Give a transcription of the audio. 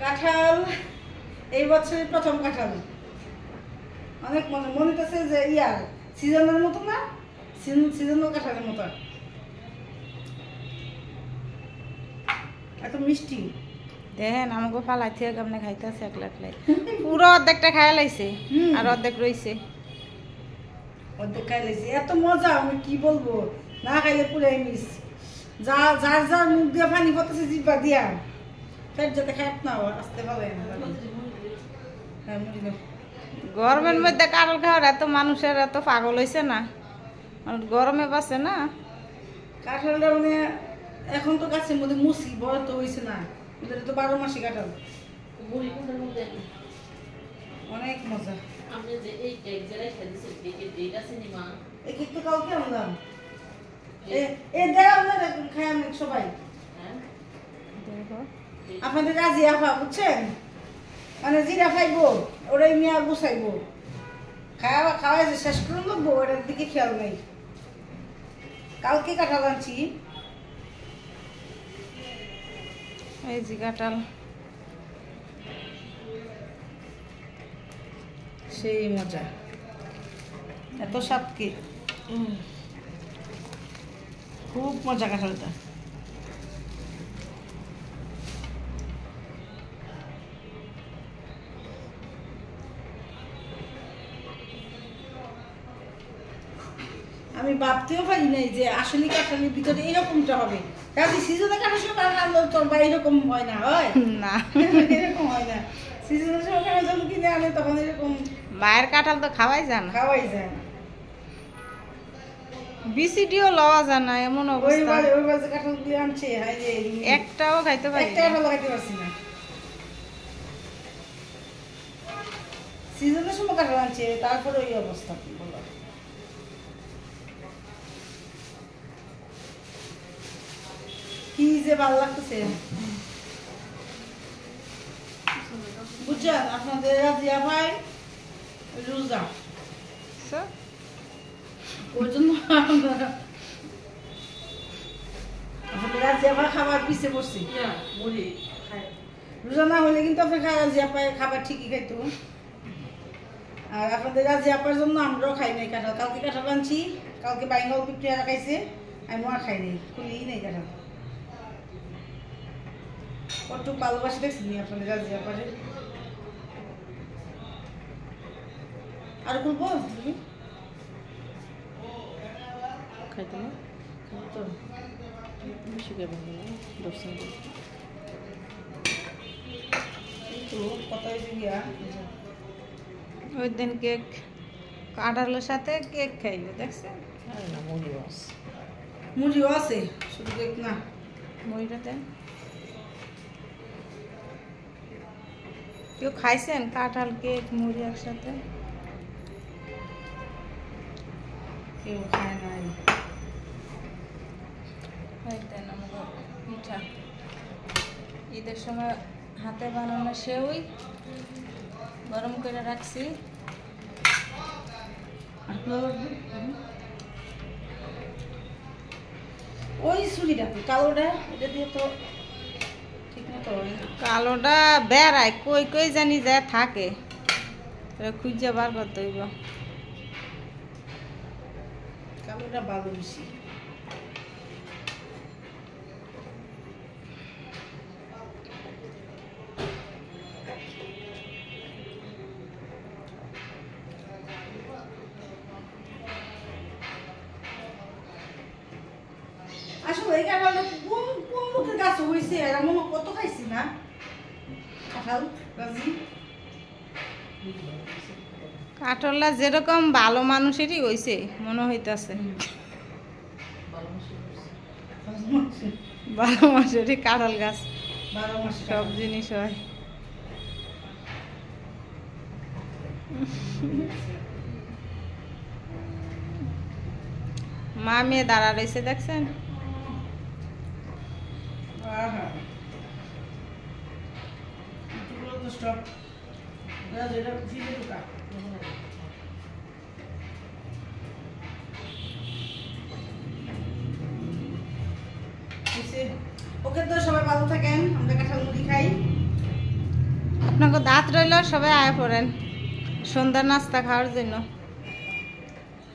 কাঁঠাল এই বছরের প্রথম কাঁঠাল, অনেক মজা। মনে হচ্ছে যে ইয়ার সিজনের মতো না, সিজনাল কাঁঠালের মতো, এত মিষ্টি। দেখেন আমাকে ফালাই থেকে কেমনে খাইতেছে একলা একলাই, পুরো অর্ধেকটা খাই লাইছে আর অর্ধেক রইছে। অর্ধেক খাই লাইছে, এত মজা আমি কি বলবো, না খাইলে পুরাই মিস। যার যার মুখ দিয়ে পানি পড়তেছে জিব্বা দিয়া, পেট যাতে খাট না আসতে পারে না। হ্যাঁ মুড়ি দাও। গরমের মধ্যে কাঁঠাল খাওয়ার এত মানুষের এত পাগল হয়েছে না, গরমে বাঁচে না। কাঁঠালটা মানে এখন তো গাছের মধ্যে মুসি বড় তো হয়েছে না, এটা তো 12 মাসি কাঁঠাল, অনেক মজা। এই কেক তো কালকে আনলাম, খাই আমি সবাই। আপনাদের রাজি আফা বুঝছেন, মানে জিরা খাইবো ওরাই মিয়া গুছাইবো, খাওয়া যে শেষ করে নেবো, ওটার দিকে খেয়াল নাই। কালকে কাঁঠাল আনছি, এই যে কাঁঠাল সেই মজা, এত স্বাদ কি, খুব মজা কাঁঠালটা। আমি ভাবতেও পারি নাই যে আসলে কাঁঠালের ভিতরে এরকমটা হবে। কাজে সিজনে কাঁঠাল আনলো তোর বা এরকম হয় না, হয় না এরকম হয় না। সিজনের সময় কাঁঠাল যখন কিনে আনে তখন এরকম মায়ের কাঁঠাল তো খাওয়াই যায় না, খাওয়াই যায় না। বিসিডিও লওয়া যায় না এমন অবস্থা। ওইবার যে কাঁঠাল দিয়ে আনছে, হাই রে, একটাও খাইতে পারি একটা কাঁঠাল খাইতে পারছি না। সিজনের সময় কাঁঠাল আনছে, তারপরে ওই অবস্থা কি বলো। কি যে ভালো লাগতেছে বুঝছেন। আপনাদের রাজিয়া ভাই রোজা, ওই জন্য আপনাদের রাজিয়া ভাই খাবার পিছিয়ে পড়ছি। রোজা না হলে কিন্তু আপনার রাজিয়া ভাই খাবার ঠিকই খাইতো, আর আপনাদের রাজিয়া আপার জন্য আমরাও খাই নাই কাঁঠাল। কালকে কাঁঠাল আনছি, কালকে বাইঙ্গল পিঠে খাইছে, আমি আর খাই নাই, খুলেই নাই কাঁঠাল। কত ভালোবাসি দেখছি আপনাদের রাজিয়া পারে। আর খুলবো তুমি খাইতে না তো বেশি খাবেন না, 10 সেকেন্ড একটু কথা হয়েছে গিয়া। ওই দিন কেক কাঁঠালের সাথে কেক খাইবে দেখছেন, না মুড়িও আছে, মুড়িও আছে, শুধু কেক না। মুড়িটা দেন। কেউ খাইছেন কাঁঠাল কেক মুড়ি একসাথে? কেউ খায় নাই। দেন আমাকে পিঠা, ঈদের সময় হাতে বানানো সেউই গরম করে রাখছি। ওই ছুরিটা কালোটা, এটা দিয়ে তো ঠিক মতো হয় না। কালোটা বেড়ায় কই কই জানি যায় থাকে, খুঁজে বার করতে হইব। কালোটা ভালো বেশি। আসলে এই কাঁঠালটা কোন কোন লোকের গাছ হয়েছে, এমন কত খাইছি না কাঁঠাল রাজি। কাঁঠালটা যেরকম ভালো মানুষেরই হইছে মনে হইতাছে, ভালো মানুষেরই কাঁঠাল গাছ, 12 মাস সব জিনিস হয়। মা মেয়ে দাঁড়া রয়েছে দেখছেন। স্টপ যেটা ফিরে ঢুকা ওকে তো সবাই ভালো থাকেন, আমরা কাঁঠাল মুড়ি খাই। আপনাকে দাঁত রইল, সবাই আয় পড়েন সন্ধ্যার নাস্তা খাওয়ার জন্য।